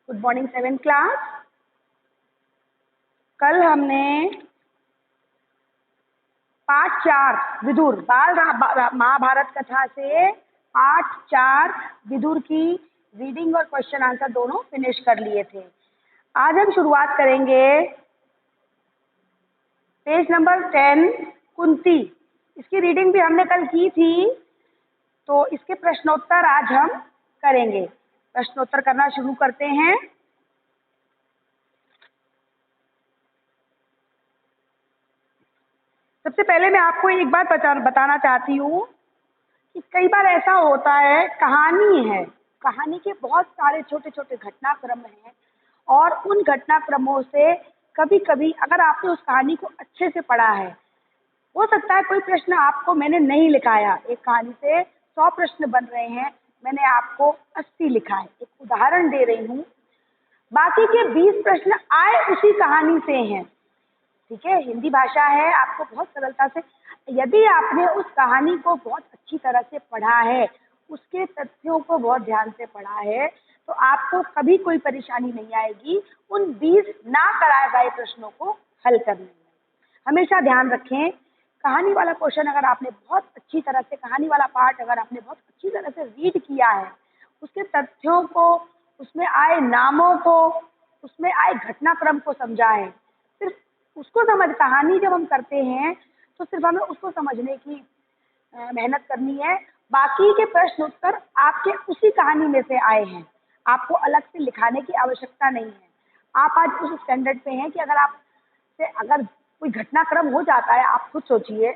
Good morning 7th class. कल हमने पाठ 4 विदुर महाभारत कथा से पाठ 4 विदुर की रीडिंग और क्वेश्चन आंसर दोनों फिनिश कर लिए थे। आज हम शुरुआत करेंगे पेज नंबर 10 कुंती। इसकी रीडिंग भी हमने कल की थी, तो इसके प्रश्नोत्तर आज हम करेंगे। प्रश्नोत्तर करना शुरू करते हैं। सबसे पहले मैं आपको एक बात बताना चाहती हूँ कि कई बार ऐसा होता है, कहानी के बहुत सारे छोटे छोटे घटनाक्रम हैं और उन घटनाक्रमों से कभी कभी अगर आपने उस कहानी को अच्छे से पढ़ा है, हो सकता है कोई प्रश्न आपको मैंने नहीं लिखाया। एक कहानी से 100 प्रश्न बन रहे हैं, मैंने आपको 80 लिखा है। एक उदाहरण दे रही हूँ। बाकी के 20 प्रश्न आए उसी कहानी से हैं। ठीक है, हिंदी भाषा है, आपको बहुत सरलता से, यदि आपने उस कहानी को बहुत अच्छी तरह से पढ़ा है, उसके तथ्यों को बहुत ध्यान से पढ़ा है, तो आपको कभी कोई परेशानी नहीं आएगी उन 20 ना कराए गए प्रश्नों को हल करने में। हमेशा ध्यान रखें, कहानी वाला क्वेश्चन अगर आपने बहुत अच्छी तरह से, कहानी वाला पार्ट अगर आपने बहुत अच्छी तरह से रीड किया है, उसके तथ्यों को, उसमें आए नामों को, उसमें आए घटनाक्रम को समझा है, सिर्फ उसको कहानी जब हम करते हैं तो सिर्फ हमें उसको समझने की मेहनत करनी है। बाकी के प्रश्न उत्तर आपके उसी कहानी में से आए हैं, आपको अलग से लिखाने की आवश्यकता नहीं है। आप आज उस स्टैंडर्ड पे हैं कि अगर कोई घटनाक्रम हो जाता है, आप खुद सोचिए,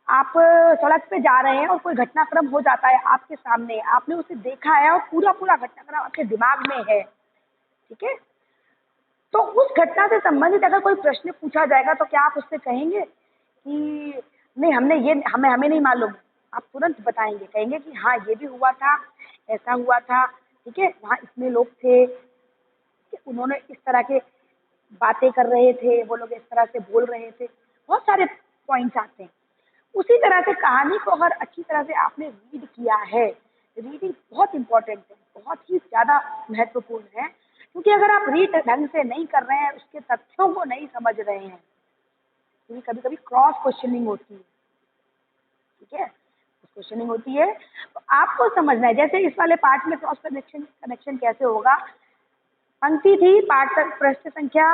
आप सड़क पे जा रहे हैं और कोई घटनाक्रम हो जाता है आपके सामने, आपने उसे देखा है और पूरा पूरा घटनाक्रम आपके दिमाग में है, ठीक है, तो उस घटना से संबंधित अगर कोई प्रश्न पूछा जाएगा तो क्या आप उससे कहेंगे कि नहीं हमें नहीं मालूम? आप तुरंत बताएंगे, कहेंगे कि हाँ ये भी हुआ था, ऐसा हुआ था, ठीक है, वहाँ इतने लोग थे कि उन्होंने इस तरह के बातें कर रहे थे, वो लोग इस तरह से बोल रहे थे, बहुत सारे पॉइंट्स आते हैं। उसी तरह से कहानी को अगर अच्छी तरह से आपने रीड किया है, रीडिंग बहुत इंपॉर्टेंट है, बहुत ही ज़्यादा महत्वपूर्ण है, क्योंकि अगर आप रीड ढंग से नहीं कर रहे हैं, उसके तथ्यों को नहीं समझ रहे हैं, क्योंकि कभी कभी क्रॉस क्वेश्चनिंग होती है, ठीक है, क्वेश्चनिंग होती है, तो आपको समझना है। जैसे इस वाले पार्ट में क्रॉस कनेक्शन कैसे होगा, पंक्ति थी पाठ तक, पृष्ठ संख्या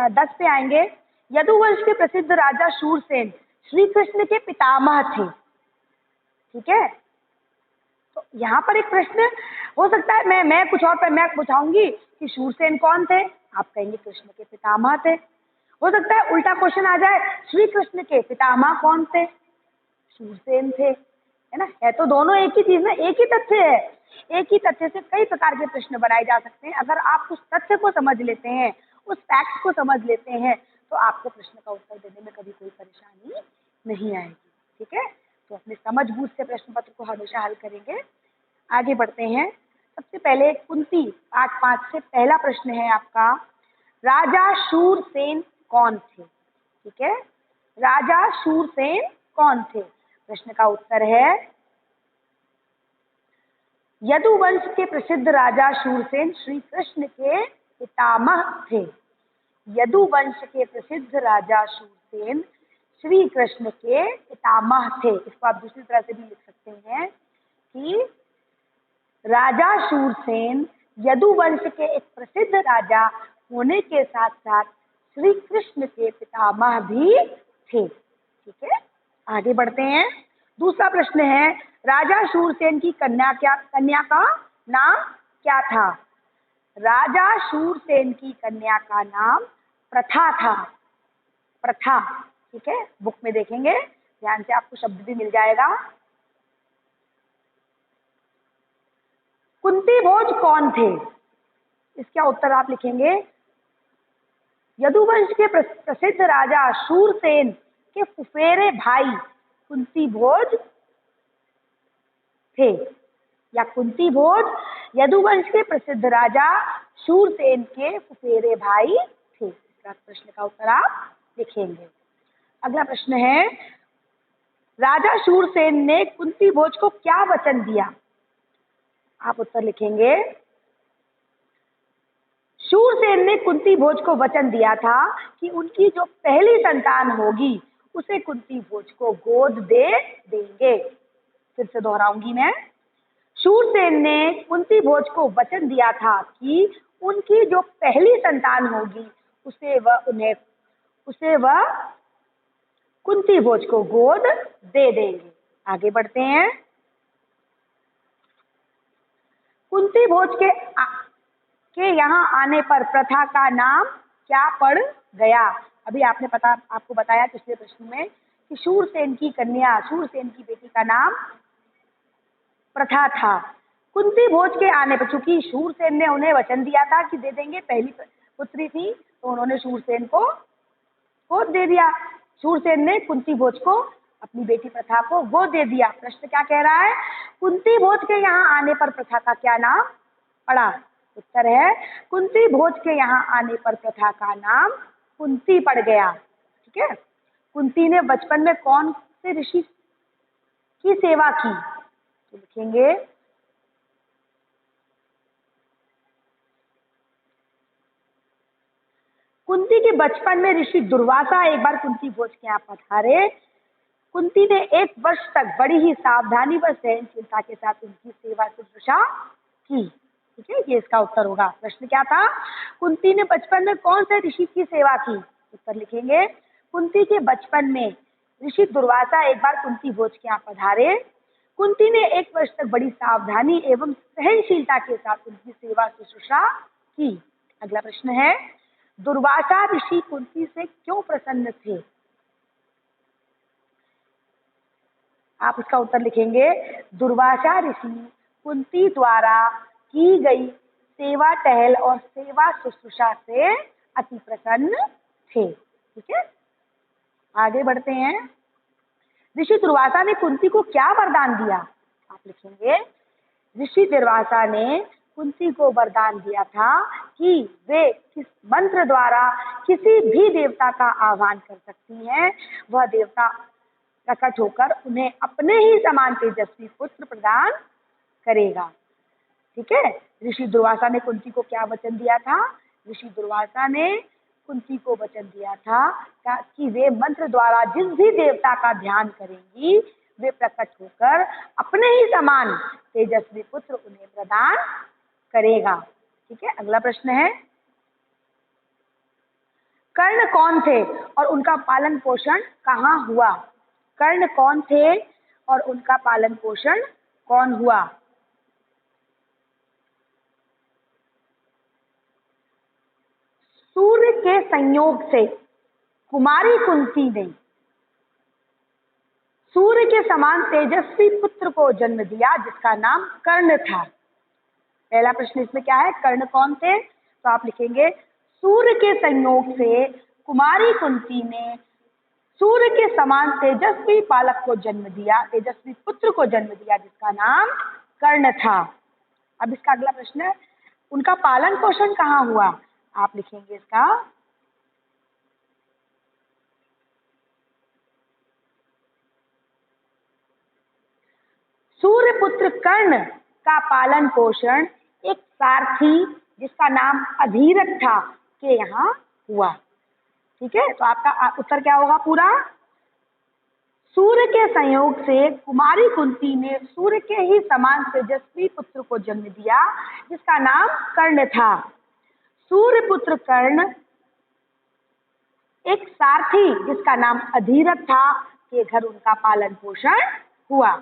10 पे आएंगे। यदुवंश के प्रसिद्ध राजा शूरसेन श्री कृष्ण के पितामह थे, ठीक है, तो यहाँ पर एक प्रश्न हो सकता है, मैं कुछ और पर मैं पूछाऊंगी कि शूरसेन कौन थे, आप कहेंगे कृष्ण के पितामह थे। हो सकता है उल्टा क्वेश्चन आ जाए, श्री कृष्ण के पितामह कौन थे, शूरसेन थे, है ना, है तो दोनों एक ही चीज में, एक ही तथ्य है। एक ही तथ्य से कई प्रकार के प्रश्न बनाए जा सकते हैं। अगर आप उस तथ्य को समझ लेते हैं, उस फैक्ट को समझ लेते हैं, तो आपको प्रश्न का उत्तर देने में कभी कोई परेशानी नहीं आएगी, ठीक है। तो अपने समझ बूझ से प्रश्न पत्र को हमेशा हल करेंगे। आगे बढ़ते हैं। सबसे पहले कुंती पाठ 5 से पहला प्रश्न है आपका, राजा शूरसेन कौन थे, ठीक है, राजा शूरसेन कौन थे? प्रश्न का उत्तर है, यदुवंश के प्रसिद्ध राजा शूरसेन श्री कृष्ण के पितामह थे। यदुवंश के प्रसिद्ध राजा शूरसेन श्री कृष्ण के पितामह थे। इसको आप दूसरी तरह से भी लिख सकते हैं कि राजा शूरसेन यदुवंश के एक प्रसिद्ध राजा होने के साथ साथ श्री कृष्ण के पितामह भी थे, ठीक है। आगे बढ़ते हैं। दूसरा प्रश्न है, राजा शूरसेन की कन्या का नाम क्या था? राजा शूरसेन की कन्या का नाम प्रथा था, प्रथा, ठीक है, बुक में देखेंगे ध्यान से, आपको शब्द भी मिल जाएगा। कुंती भोज कौन थे? इसका उत्तर आप लिखेंगे, यदुवंश के प्रसिद्ध राजा शूरसेन के फुफेरे भाई कुंती भोज थे, या कुंती भोज यदुवंश के प्रसिद्ध राजा शूरसेन के फुफेरे भाई थे। इसका प्रश्न का उत्तर आप लिखेंगे। अगला प्रश्न है, राजा शूरसेन ने कुंती भोज को क्या वचन दिया? आप उत्तर लिखेंगे, शूरसेन ने कुंती भोज को वचन दिया था कि उनकी जो पहली संतान होगी उसे कुंती भोज को गोद दे देंगे। फिर से दोहराऊंगी मैं। शूरसेन ने कुंती भोज को वचन दिया था कि उनकी जो पहली संतान होगी उसे वह कुंती भोज को गोद दे देंगे। आगे बढ़ते हैं। कुंती भोज के यहाँ आने पर प्रथा का नाम क्या पड़ गया? अभी आपको बताया पिछले प्रश्न में कि शूरसेन की कन्या, शूरसेन की बेटी का नाम प्रथा था। कुंती भोज के आने पर, चूंकि शूरसेन ने उन्हें वचन दिया था कि दे देंगे, पहली पुत्री थी, तो उन्होंने शूरसेन को गोद दे दिया। शूरसेन ने कुंती भोज को, अपनी बेटी प्रथा को गोद दे दिया। प्रश्न क्या कह रहा है? कुंती भोज के यहाँ आने पर प्रथा का क्या नाम पड़ा? उत्तर है कुंती भोज के यहाँ आने पर प्रथा का नाम कुंती पड़ गया। ठीक है। कुंती ने बचपन में कौन से ऋषि की सेवा की? तो लिखेंगे कुंती के बचपन में ऋषि दुर्वासा एक बार कुंती भोज के यहाँ पधारे। कुंती ने 1 वर्ष तक बड़ी ही सावधानी व सहनशीलता के साथ उनकी सेवा शुश्रूषा की। ठीक है, ये इसका उत्तर होगा। प्रश्न क्या था? कुंती ने बचपन में कौन से ऋषि की सेवा की? उत्तर लिखेंगे कुंती के बचपन में ऋषि दुर्वासा एक बार कुंती भोज के यहाँ पधारे। कुंती ने 1 वर्ष तक बड़ी सावधानी एवं सहनशीलता के साथ उनकी सेवा शुश्रूषा की। अगला प्रश्न है, दुर्वासा ऋषि कुंती से क्यों प्रसन्न थे? आप इसका उत्तर लिखेंगे दुर्वासा ऋषि कुंती द्वारा की गई सेवा टहल और सेवा शुश्रूषा से अति प्रसन्न थे। ठीक है, आगे बढ़ते हैं। ऋषि दुर्वासा ने कुंती को क्या वरदान दिया? आप लिखेंगे ऋषि दुर्वासा ने कुंती को वरदान दिया था कि वे किस मंत्र द्वारा किसी भी देवता का आह्वान कर सकती हैं, वह देवता प्रकट होकर उन्हें अपने ही समान तेजस्वी पुत्र प्रदान करेगा। ठीक है, ऋषि दुर्वासा ने कुंती को क्या वचन दिया था? ऋषि दुर्वासा ने कुंती को वचन दिया था कि वे मंत्र द्वारा जिस भी देवता का ध्यान करेंगी वे प्रकट होकर अपने ही समान तेजस्वी पुत्र उन्हें प्रदान करेगा। ठीक है, अगला प्रश्न है, कर्ण कौन थे और उनका पालन पोषण कहाँ हुआ? कर्ण कौन थे और उनका पालन पोषण कौन हुआ? सूर्य के संयोग से कुमारी कुंती ने सूर्य के समान तेजस्वी पुत्र को जन्म दिया जिसका नाम कर्ण था। पहला प्रश्न इसमें क्या है? कर्ण कौन थे? तो आप लिखेंगे सूर्य के संयोग से कुमारी कुंती ने सूर्य के समान तेजस्वी बालक को जन्म दिया, तेजस्वी पुत्र को जन्म दिया जिसका नाम कर्ण था। अब इसका अगला प्रश्न है, उनका पालन पोषण कहाँ हुआ? आप लिखेंगे इसका सूर्यपुत्र कर्ण का पालन पोषण एक सारथी जिसका नाम अधीरथ था के यहाँ हुआ। ठीक है, तो आपका उत्तर क्या होगा पूरा? सूर्य के संयोग से कुमारी कुंती ने सूर्य के ही समान तेजस्वी पुत्र को जन्म दिया जिसका नाम कर्ण था। सूर्यपुत्र कर्ण एक सारथी जिसका नाम अधीरथ था के घर उनका पालन पोषण हुआ।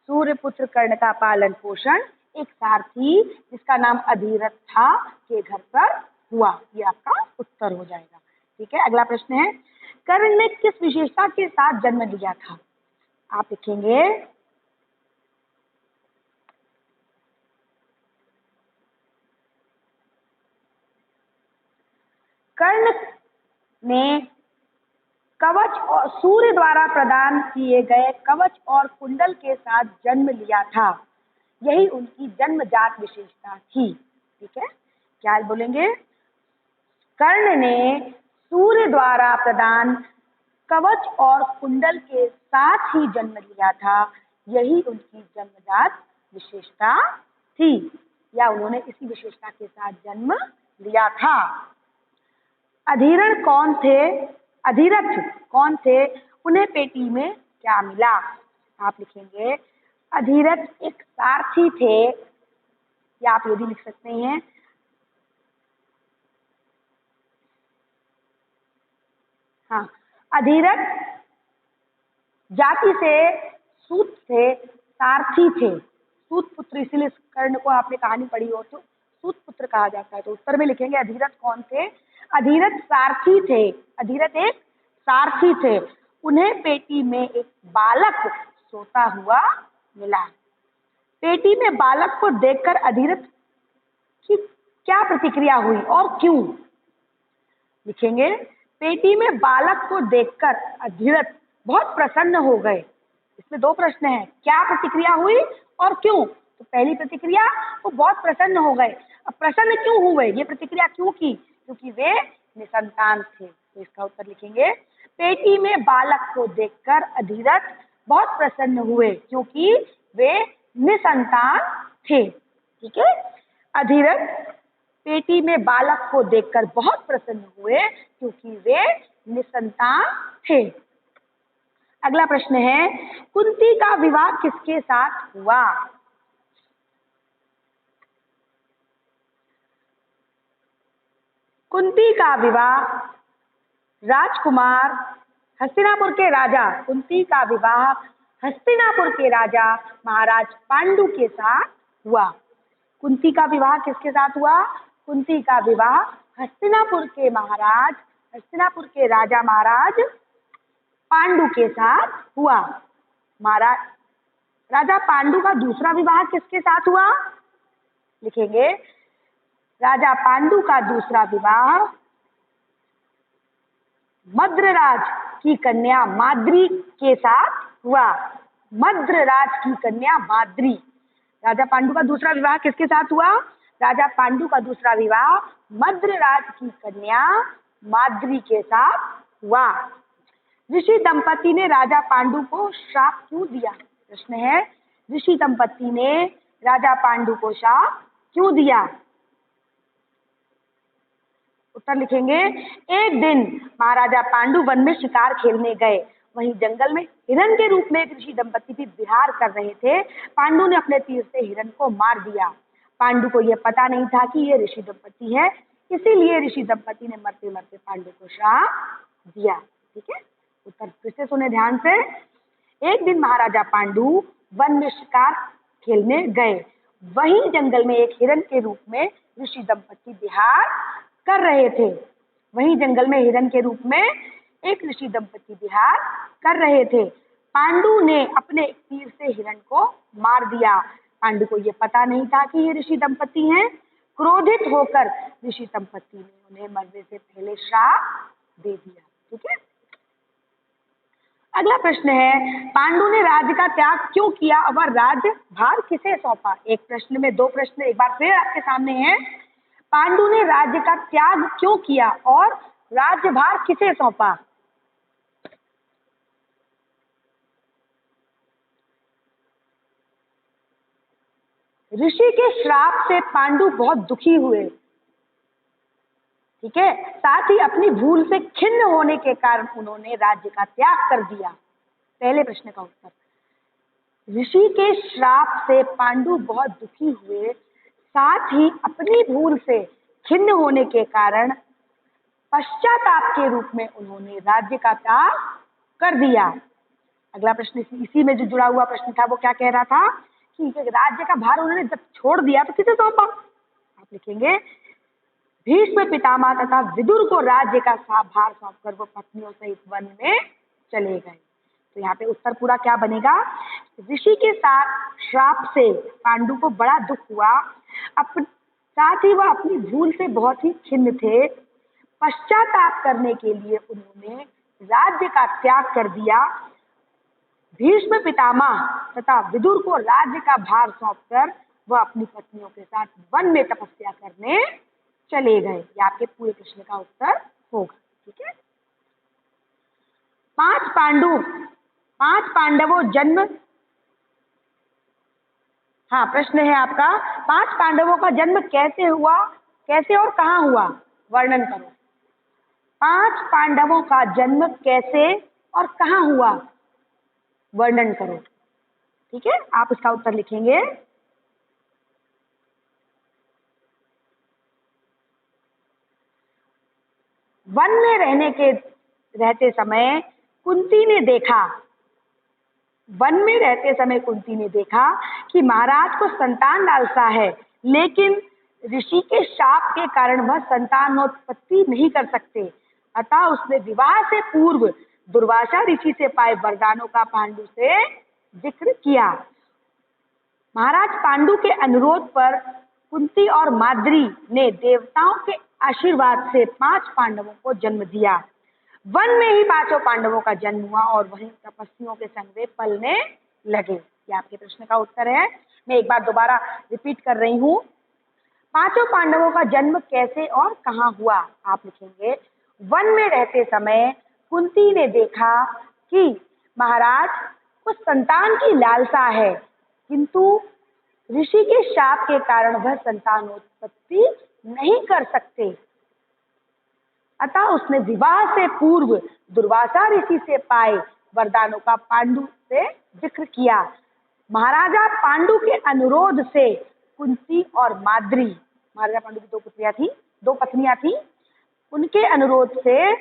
सूर्यपुत्र कर्ण का पालन पोषण एक सारथी जिसका नाम अधीरथ था के घर पर हुआ। ये आपका उत्तर हो जाएगा। ठीक है, अगला प्रश्न है, कर्ण ने किस विशेषता के साथ जन्म लिया था? आप लिखेंगे कर्ण ने कवच और सूर्य द्वारा प्रदान किए गए कवच और कुंडल के साथ जन्म लिया था। यही उनकी जन्मजात विशेषता थी। ठीक है, क्या बोलेंगे? कर्ण ने सूर्य द्वारा प्रदान कवच और कुंडल के साथ ही जन्म लिया था। यही उनकी जन्मजात विशेषता थी, या उन्होंने इसी विशेषता के साथ जन्म लिया था। अधीरथ कौन थे? अधीरथ कौन थे? उन्हें पेटी में क्या मिला? आप लिखेंगे अधीरथ एक सारथी थे, या आप ये भी लिख सकते हैं हाँ, अधीरथ जाति से सूत थे, सारथी थे। सूत पुत्र, इसीलिए कर्ण को आपने कहानी पढ़ी हो तो सूत पुत्र कहा जाता है। तो उत्तर में लिखेंगे अधीरथ कौन थे? अधीरथ सारथी थे। अधीरथ एक सारथी थे। उन्हें पेटी में एक बालक सोता हुआ मिला। पेटी में बालक को देखकर अधीरथ की क्या प्रतिक्रिया हुई और क्यों? लिखेंगे पेटी में बालक को देखकर अधीरथ बहुत प्रसन्न हो गए। इसमें दो प्रश्न हैं, क्या प्रतिक्रिया हुई और क्यों? तो पहली प्रतिक्रिया, वो बहुत प्रसन्न हो गए। अब प्रसन्न क्यों हुए, ये प्रतिक्रिया क्यों की? क्योंकि वे निसंतान थे। तो इसका उत्तर लिखेंगे पेटी में बालक को देखकर अधीरथ बहुत प्रसन्न हुए क्योंकि वे निसंतान थे। ठीक है, अधीरथ पेटी में बालक को देखकर बहुत प्रसन्न हुए क्योंकि वे निसंतान थे। अगला प्रश्न है, कुंती का विवाह किसके साथ हुआ? कुंती का विवाह राजकुमार हस्तिनापुर के राजा, कुंती का विवाह हस्तिनापुर के राजा महाराज पांडु के साथ हुआ। कुंती का विवाह किसके साथ हुआ? कुंती का विवाह हस्तिनापुर के राजा महाराज पांडु के साथ हुआ। महाराज राजा पांडु का दूसरा विवाह किसके साथ हुआ? लिखेंगे राजा पांडु का दूसरा विवाह मद्रराज की कन्या माद्री के साथ हुआ। मद्रराज की कन्या माद्री। राजा पांडु का दूसरा विवाह किसके साथ हुआ? राजा पांडु का दूसरा विवाह मद्रराज की कन्या माद्री के साथ हुआ। ऋषि दंपति ने राजा पांडु को श्राप क्यों दिया? प्रश्न है, ऋषि दंपति ने राजा पांडु को श्राप क्यों दिया? उत्तर लिखेंगे एक दिन महाराजा पांडु वन में शिकार खेलने गए। वहीं जंगल में हिरण के रूप में एक ऋषि दंपति भी विहार कर रहे थे। पांडु ने अपने तीर से हिरण को मार दिया। पांडु को यह पता नहीं था कि ये ऋषि दंपति है, इसीलिए ऋषि दंपति ने मरते मरते पांडु को श्राप दिया। ठीक है, उत्तर फिर से सुने ध्यान से। एक दिन महाराजा पांडु वन में शिकार खेलने गए। वहीं जंगल में एक हिरण के रूप में ऋषि दंपति विहार कर रहे थे। वहीं जंगल में हिरण के रूप में एक ऋषि दंपति विहार कर रहे थे। पांडु ने अपने तीर से हिरण को मार दिया। पांडु को यह पता नहीं था कि ये ऋषि दंपति हैं। क्रोधित होकर ऋषि दंपति ने उन्हें मरने से पहले श्राप दे दिया। ठीक है, अगला प्रश्न है, पांडु ने राज्य का त्याग क्यों किया और राज्यभार किसे सौंपा? एक प्रश्न में दो प्रश्न एक बार फिर आपके सामने हैं। पांडु ने राज्य का त्याग क्यों किया और राज्यभार किसे सौंपा? ऋषि के श्राप से पांडु बहुत दुखी हुए। ठीक है, साथ ही अपनी भूल से खिन्न होने के कारण उन्होंने राज्य का त्याग कर दिया। पहले प्रश्न का उत्तर, ऋषि के श्राप से पांडु बहुत दुखी हुए, साथ ही अपनी भूल से खिन्न होने के कारण पश्चाताप के रूप में उन्होंने राज्य का त्याग कर दिया। अगला प्रश्न इसी में जो जुड़ा हुआ प्रश्न था वो क्या कह रहा था कि राज्य का भार उन्होंने जब छोड़ दिया तो किसे सौंपा? आप लिखेंगे भीष्म पितामह तथा विदुर को राज्य का भार सौंपकर वो पत्नियों सहित वन में चले गए। तो यहाँ पे उत्तर पूरा क्या बनेगा? ऋषि के साथ श्राप से पांडु को बड़ा दुख हुआ, साथ ही वह अपनी भूल से बहुत ही खिन्न थे। पश्चाताप करने के लिए उन्होंने राज्य का त्याग कर दिया। भीष्म पितामह तथा विदुर को राज्य का भार सौंपकर वह अपनी पत्नियों के साथ वन में तपस्या करने चले गए। ये आपके पूरे प्रश्न का उत्तर होगा। ठीक है, पांच पांडवों जन्म, हाँ प्रश्न है आपका, 5 पांडवों का जन्म कैसे हुआ कैसे और कहाँ हुआ, वर्णन करो। 5 पांडवों का जन्म कैसे और कहाँ हुआ, वर्णन करो। ठीक है, आप इसका उत्तर लिखेंगे। वन में रहते समय कुंती ने देखा, वन में रहते समय कुंती ने देखा कि महाराज को संतान लालसा है, लेकिन ऋषि के शाप के कारण वह संतानोत्पत्ति नहीं कर सकते। अतः उसने विवाह से पूर्व दुर्वासा ऋषि से पाए वरदानों का पांडु से जिक्र किया। महाराज पांडु के अनुरोध पर कुंती और माद्री ने देवताओं के आशीर्वाद से 5 पांडवों को जन्म दिया। वन में ही 5 पांडवों का जन्म हुआ और वहीं तपस्वियों के संग वे पलने लगे। ये आपके प्रश्न का उत्तर है। मैं एक बार दोबारा रिपीट कर रही हूँ। 5 पांडवों का जन्म कैसे और कहाँ हुआ, आप लिखेंगे। वन में रहते समय कुंती ने देखा कि महाराज को संतान की लालसा है, किंतु ऋषि के शाप के कारण वह संतानोत्पत्ति नहीं कर सकते। अतः उसने विवाह से पूर्व दुर्वासा ऋषि से पाए वरदानों का पांडु से जिक्र किया। महाराजा पांडु के अनुरोध से कुंती और माद्री, महाराजा पांडु की 2 पत्नियां थी, उनके अनुरोध से,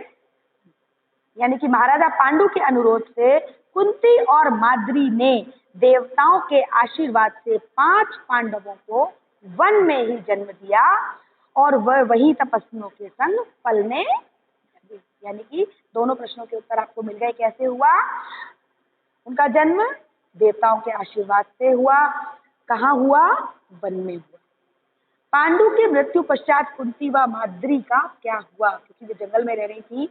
यानी कि महाराजा पांडु के अनुरोध से कुंती और माद्री ने देवताओं के आशीर्वाद से 5 पांडवों को वन में ही जन्म दिया और वह वही तपस्वियों के संग पलने लगे। यानी कि दोनों प्रश्नों के उत्तर आपको मिल गए। कैसे हुआ उनका जन्म, देवताओं के आशीर्वाद से हुआ। कहाँ हुआ, वन में हुआ। पांडु की मृत्यु पश्चात कुंती व माद्री का क्या हुआ, क्योंकि वे जंगल में रह रही थी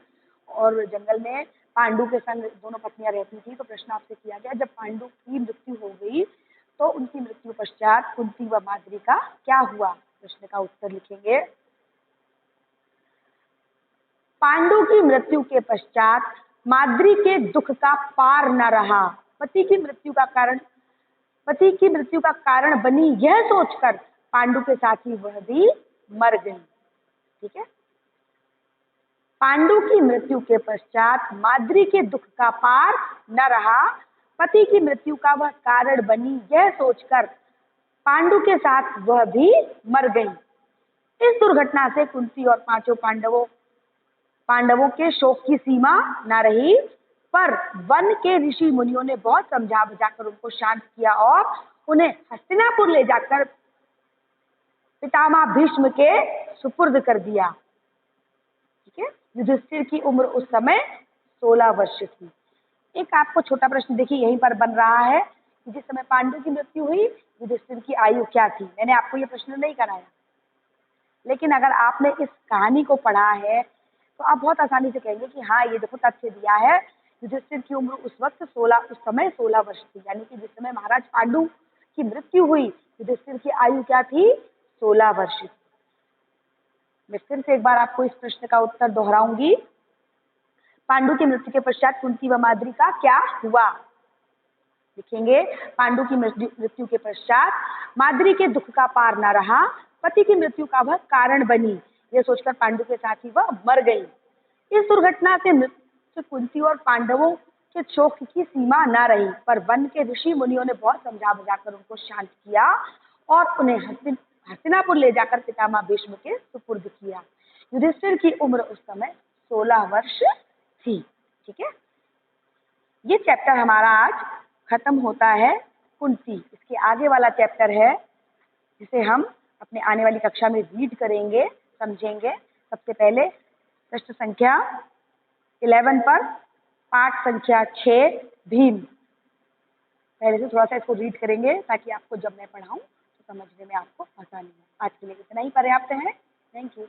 और जंगल में पांडु के संग दोनों पत्नियां रहती थी, तो प्रश्न आपसे किया गया जब पांडु की मृत्यु हो गई तो उनकी मृत्यु पश्चात कुंती व माद्री का क्या हुआ। प्रश्न का उत्तर लिखेंगे। पांडु की मृत्यु के पश्चात माद्री के दुख का पार न रहा। पति की मृत्यु का कारण बनी यह सोचकर पांडु के साथ ही वह भी मर गई। ठीक है, पांडु की मृत्यु के पश्चात माद्री के दुख का पार न रहा, पति की मृत्यु का वह कारण बनी यह सोचकर पांडु के साथ वह भी मर गई। इस दुर्घटना से कुंती और 5 पांडवों के शोक की सीमा न रही, पर वन के ऋषि मुनियों ने बहुत समझा बुझाकर उनको शांत किया और उन्हें हस्तिनापुर ले जाकर पितामह भीष्म के सुपुर्द कर दिया। ठीक है, युधिष्ठिर की उम्र उस समय 16 वर्ष थी। एक आपको छोटा प्रश्न देखिए यहीं पर बन रहा है कि जिस समय पांडु की मृत्यु हुई युधिष्ठिर की आयु क्या थी। मैंने आपको ये प्रश्न नहीं कराया, लेकिन अगर आपने इस कहानी को पढ़ा है तो आप बहुत आसानी से कहेंगे कि हाँ ये देखो तथ्य दिया है, युधिष्ठिर की उम्र उस समय 16 वर्ष थी। यानी कि जिस समय महाराज पांडु की मृत्यु हुई युधिष्ठिर की आयु क्या थी, 16 वर्ष। मैं फिर से एक बार आपको इस प्रश्न का उत्तर दोहराऊंगी। पांडु की मृत्यु के पश्चात कुंती व माद्री का क्या हुआ, लिखेंगे। पांडु की मृत्यु के पश्चात माद्री के दुख का पार न रहा, पति की मृत्यु का वह कारण बनी यह सोचकर पांडु के साथ ही वह मर गई। इस दुर्घटना से कुंती और पांडवों के शोक की सीमा न रही, पर वन के ऋषि मुनियों ने बहुत समझा बुझाकर उनको शांत किया और उन्हें हस्तिनापुर ले जाकर पितामह भीष्म के सुपुर्द किया। युधिष्ठिर की उम्र उस समय 16 वर्ष थी। ठीक है, ये चैप्टर हमारा आज खत्म होता है कुंती। इसके आगे वाला चैप्टर है जिसे हम अपने आने वाली कक्षा में रीड करेंगे, समझेंगे। सबसे पहले प्रश्न संख्या 11 पर पाठ संख्या 6 भीम। पहले से थोड़ा सा इसको रीड करेंगे ताकि आपको जब मैं पढ़ाऊं तो समझने में आपको आसानी हो। आज के लिए इतना ही पर्याप्त है। Thank you.